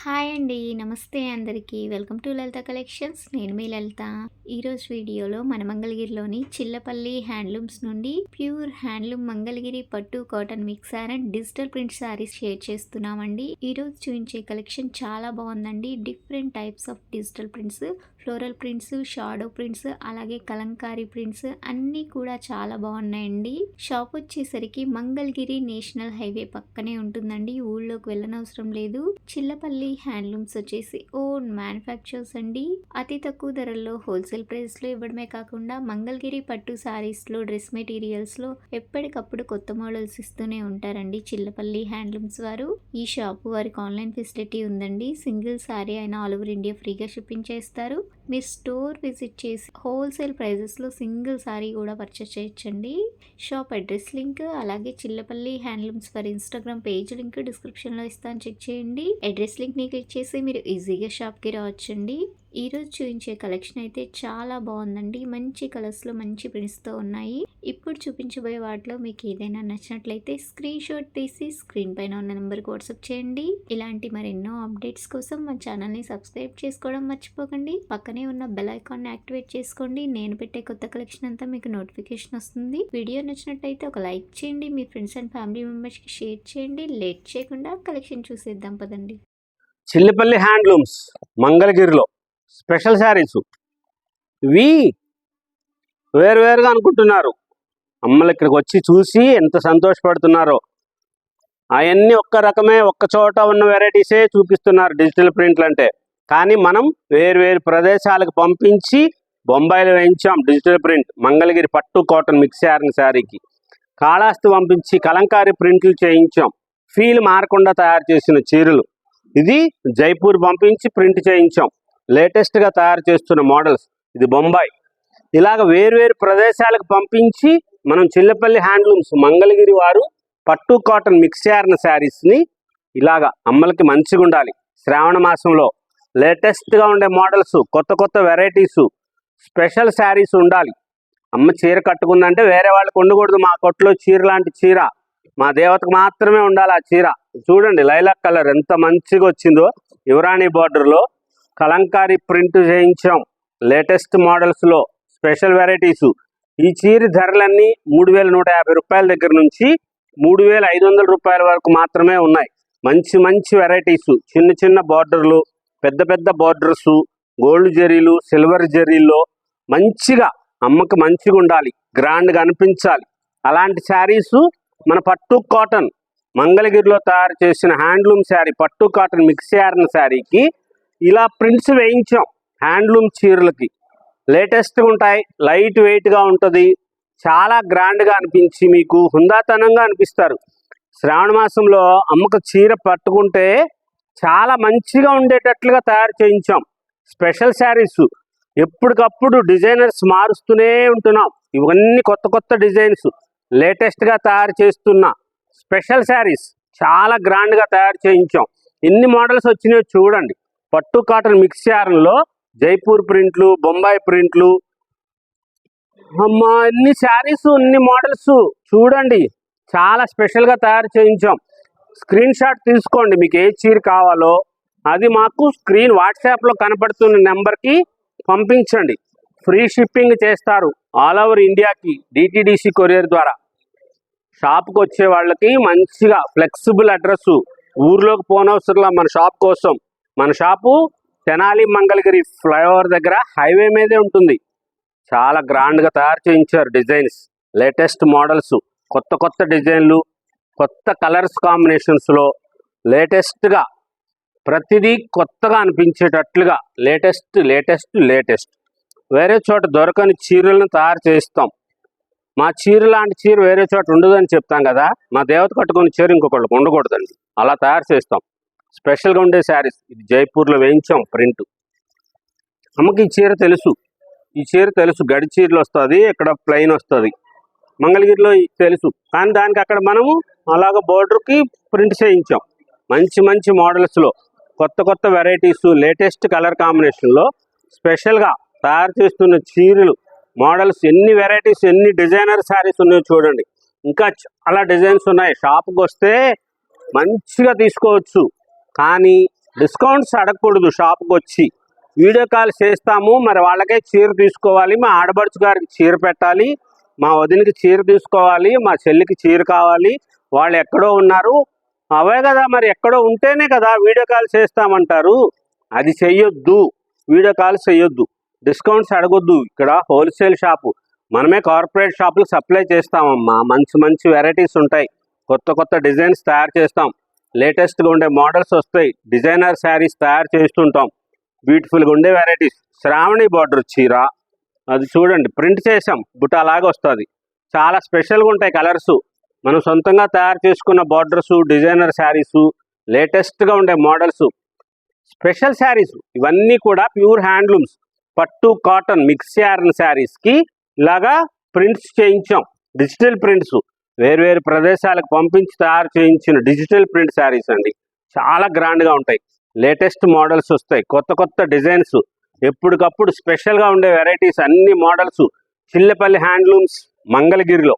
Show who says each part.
Speaker 1: Hi అండి. నమస్తే అందరికీ. Welcome to Lalitha collections. నేను మీ లలిత. ఈరోజు వీడియోలో మన మంగళగిరిలోని చిల్లపల్లి హ్యాండ్లూమ్స్ నుండి ప్యూర్ హ్యాండ్లూమ్ మంగళగిరి పట్టు cotton mixer and digital print saris share చేస్తున్నామండి. ఈరోజు చూపించే కలెక్షన్ చాలా బాగుందండి. Different types of digital prints, floral prints, shadow prints, అలాగే కలంకారీ ప్రింట్స్ అన్నీ కూడా చాలా బాగున్నాయండి. షాప్ వచ్చేసరికి మంగళగిరి నేషనల్ హైవే పక్కనే ఉంటుందండి. ఊళ్ళోకి వెళ్ళనవసరం లేదు. చిల్లపల్లి హ్యాండ్లూమ్స్ వచ్చేసి ఓన్ మ్యానుఫ్యాక్చర్స్ అండి. అతి తక్కువ ధరల్లో హోల్సేల్ ప్రైస్ లో ఇవ్వడమే కాకుండా మంగళగిరి పట్టు సారీస్ లో, డ్రెస్ మెటీరియల్స్ లో ఎప్పటికప్పుడు కొత్త మోడల్స్ ఇస్తూనే ఉంటారండి చిల్లపల్లి హ్యాండ్లూమ్స్ వారు. ఈ షాప్ వారికి ఆన్లైన్ ఫెసిలిటీ ఉందండి. సింగిల్ సారీ అయినా ఆల్ ఓవర్ ఇండియా ఫ్రీగా షిప్పింగ్ చేస్తారు. మీరు స్టోర్ విజిట్ చేసి హోల్సేల్ ప్రైజెస్లో సింగిల్ సారీ కూడా పర్చేస్ చేయొచ్చండి. షాప్ అడ్రస్ లింక్, అలాగే Chillapalli handlooms for Instagram page link డిస్క్రిప్షన్లో ఇస్తాను, చెక్ చేయండి. అడ్రస్ లింక్ని క్లిక్ చేసి మీరు ఈజీగా షాప్కి రావచ్చండి. ఈరోజు చూపించే కలెక్షన్ అయితే చాలా బాగుందండి. మంచి కలర్స్లో మంచి ప్రింట్స్తో ఉన్నాయి. ఇప్పుడు చూపించబోయే వాటిలో మీకు ఏదైనా నచ్చినట్లయితే స్క్రీన్ షాట్ తీసి స్క్రీన్ పైన ఉన్న నెంబర్కి వాట్సాప్ చేయండి. ఇలాంటి మరెన్నో అప్డేట్స్ కోసం మా ఛానల్ని సబ్స్క్రైబ్ చేసుకోవడం మర్చిపోకండి. పక్కనే ఉన్న బెల్ ఐకాన్ని యాక్టివేట్ చేసుకోండి. నేను పెట్టే కొత్త కలెక్షన్ అంతా మీకు నోటిఫికేషన్ వస్తుంది. వీడియో నచ్చినట్లయితే ఒక లైక్ చేయండి. మీ ఫ్రెండ్స్ అండ్ ఫ్యామిలీ మెంబర్స్కి షేర్ చేయండి. లేట్ చేయకుండా కలెక్షన్ చూసేద్దాం పదండి.
Speaker 2: చిల్లపల్లి హ్యాండ్లూమ్స్ మంగళగిరిలో స్పెషల్ శారీస్ ఇవి వేరువేరుగా అనుకుంటున్నారు. అమ్మలు ఇక్కడికి వచ్చి చూసి ఎంత సంతోషపడుతున్నారో. అవన్నీ ఒక్క రకమే, ఒక్క చోట ఉన్న వెరైటీసే చూపిస్తున్నారు డిజిటల్ ప్రింట్లు అంటే. కానీ మనం వేరు ప్రదేశాలకు పంపించి బొంబాయిలో వేయించాం డిజిటల్ ప్రింట్. మంగళగిరి పట్టు కాటన్ మిక్స్ శారీకి కాళహస్తి పంపించి కలంకారీ ప్రింట్లు చేయించాం. ఫీల్ మారకుండా తయారు చేసిన చీరలు. ఇది జైపూర్ పంపించి ప్రింట్ చేయించాం. లేటెస్ట్గా తయారు చేస్తున్న మోడల్స్. ఇది బొంబాయి. ఇలాగ వేరు ప్రదేశాలకు పంపించి మనం చిల్లపల్లి హ్యాండ్లూమ్స్ మంగళగిరి వారు పట్టు కాటన్ మిక్స్ శారీస్ని ఇలాగ అమ్మలకి మంచిగా ఉండాలి. శ్రావణ మాసంలో లేటెస్ట్గా ఉండే మోడల్స్, కొత్త వెరైటీసు, స్పెషల్ శారీస్ ఉండాలి. అమ్మ చీర కట్టుకుందంటే వేరే వాళ్ళకి ఉండకూడదు. మా కొట్లో చీర లాంటి చీర మా దేవతకు మాత్రమే ఉండాలి. ఆ చీర చూడండి, లైలాక్ కలర్ ఎంత మంచిగా వచ్చిందో. యువరాణి బార్డర్లో కలంకారీ ప్రింట్ చేయించాం. లేటెస్ట్ మోడల్స్లో స్పెషల్ వెరైటీసు. ఈ చీర ధరలన్నీ 3150 రూపాయల దగ్గర నుంచి 3500 రూపాయల వరకు మాత్రమే ఉన్నాయి. మంచి వెరైటీసు. చిన్న బార్డర్లు, పెద్ద బార్డర్సు, గోల్డ్ జరీలు, సిల్వర్ జరీల్లో మంచిగా అమ్మకి మంచిగా ఉండాలి, గ్రాండ్గా అనిపించాలి. అలాంటి శారీసు మన పట్టు కాటన్ మంగళగిరిలో తయారు చేసిన హ్యాండ్లూమ్ శారీ, పట్టు కాటన్ మిక్స్ శారీకి ఇలా ప్రింట్స్ వేయించాం. హ్యాండ్లూమ్ చీరలకి లేటెస్ట్గా ఉంటాయి, లైట్ వెయిట్గా ఉంటుంది, చాలా గ్రాండ్గా అనిపించి మీకు హుందాతనంగా అనిపిస్తారు. శ్రావణ మాసంలో అమ్మకు చీర పట్టుకుంటే చాలా మంచిగా ఉండేటట్లుగా తయారు చేయించాం. స్పెషల్ శారీస్ ఎప్పటికప్పుడు డిజైనర్స్ మారుస్తూనే ఉంటున్నాం. ఇవన్నీ కొత్త డిజైన్స్ లేటెస్ట్గా తయారు చేస్తున్న స్పెషల్ శారీస్ చాలా గ్రాండ్గా తయారు చేయించాం. ఎన్ని మోడల్స్ వచ్చినాయో చూడండి. పట్టు కాటన్ మిక్స్ లో జైపూర్ ప్రింట్లు, బొంబాయి ప్రింట్లు, అమ్మా ఎన్ని శారీస్, ఎన్ని మోడల్స్ చూడండి. చాలా స్పెషల్గా తయారు చేయించాం. స్క్రీన్ షాట్ తీసుకోండి. మీకు ఏ చీర కావాలో అది మాకు స్క్రీన్ వాట్సాప్లో కనపడుతున్న నెంబర్కి పంపించండి. ఫ్రీ షిప్పింగ్ చేస్తారు ఆల్ ఓవర్ ఇండియాకి డిటిడిసి కొరియర్ ద్వారా. షాప్కి వచ్చే వాళ్ళకి మంచిగా ఫ్లెక్సిబుల్ అడ్రస్, ఊర్లోకి పోనవసరంలా మన షాప్ కోసం. మన షాపు తెనాలి మంగళగిరి ఫ్లైఓవర్ దగ్గర హైవే మీదే ఉంటుంది. చాలా గ్రాండ్గా తయారు చేయించారు డిజైన్స్, లేటెస్ట్ మోడల్స్, కొత్త డిజైన్లు, కొత్త కలర్స్ కాంబినేషన్స్లో లేటెస్ట్గా ప్రతిదీ కొత్తగా అనిపించేటట్లుగా లేటెస్ట్ వేరే చోట దొరకని చీరలను తయారు చేస్తాం. మా చీర లాంటి చీర వేరే చోట ఉండదని చెప్తాం కదా. మా దేవత కట్టుకుని చీర ఇంకొకళ్ళకి ఉండకూడదండి. అలా తయారు చేస్తాం. స్పెషల్గా ఉండే శారీస్. ఇది జైపూర్లో వేయించాం ప్రింట్. అమ్మకి ఈ చీర తెలుసు, గడి చీరలు వస్తుంది, ఇక్కడ ప్లెయిన్ వస్తుంది. మంగళగిరిలో తెలుసు, కానీ దానికి అక్కడ మనము అలాగ బోర్డర్కి ప్రింట్ చేయించాం. మంచి మోడల్స్లో కొత్త వెరైటీస్, లేటెస్ట్ కలర్ కాంబినేషన్లో స్పెషల్గా తయారు చేస్తున్న చీరలు, మోడల్స్, ఎన్ని వెరైటీస్, ఎన్ని డిజైనర్ శారీస్ ఉన్నాయో చూడండి. ఇంకా చాలా డిజైన్స్ ఉన్నాయి. షాప్కి వస్తే మంచిగా తీసుకోవచ్చు. కానీ డిస్కౌంట్స్ అడగకూడదు. షాప్కి వచ్చి వీడియో కాల్ చేస్తాము, మరి వాళ్ళకే చీర తీసుకోవాలి, మా ఆడబడుచు గారికి చీర పెట్టాలి, మా వదినికి చీర తీసుకోవాలి, మా చెల్లికి చీర కావాలి, వాళ్ళు ఎక్కడో ఉన్నారు, అవే కదా, మరి ఎక్కడో ఉంటేనే కదా వీడియో కాల్ చేస్తామంటారు. అది చెయ్యొద్దు, వీడియో కాల్ చెయ్యొద్దు, డిస్కౌంట్స్ అడగొద్దు. ఇక్కడ హోల్సేల్ షాపు, మనమే కార్పొరేట్ షాపులకు సప్లై చేస్తామమ్మా. మంచి మంచి వెరైటీస్ ఉంటాయి, కొత్త కొత్త డిజైన్స్ తయారు చేస్తాం, లేటెస్ట్గా ఉండే మోడల్స్ వస్తాయి, డిజైనర్ శారీస్ తయారు చేస్తుంటాం, బ్యూటిఫుల్గా ఉండే వెరైటీస్. శ్రావణి బార్డర్ చీర, అది చూడండి ప్రింట్ చేసాం, బుటాలాగా వస్తుంది, చాలా స్పెషల్గా ఉంటాయి కలర్స్. మనం సొంతంగా తయారు చేసుకున్న బార్డర్స్, డిజైనర్ శారీస్, లేటెస్ట్గా ఉండే మోడల్స్, స్పెషల్ శారీస్, ఇవన్నీ కూడా ప్యూర్ హ్యాండ్లూమ్స్. పట్టు కాటన్ మిక్స్ యార్న్ శారీస్కి ఇలాగా ప్రింట్స్ చేయించాం, డిజిటల్ ప్రింట్స్, వేరు ప్రదేశాలకు పంపించి తయారు చేయించిన డిజిటల్ ప్రింట్ శారీస్ అండి. చాలా గ్రాండ్గా ఉంటాయి, లేటెస్ట్ మోడల్స్ వస్తాయి, కొత్త కొత్త డిజైన్స్, ఎప్పటికప్పుడు స్పెషల్గా ఉండే వెరైటీస్, అన్ని మోడల్స్. చిల్లపల్లి హ్యాండ్లూమ్స్ మంగళగిరిలో.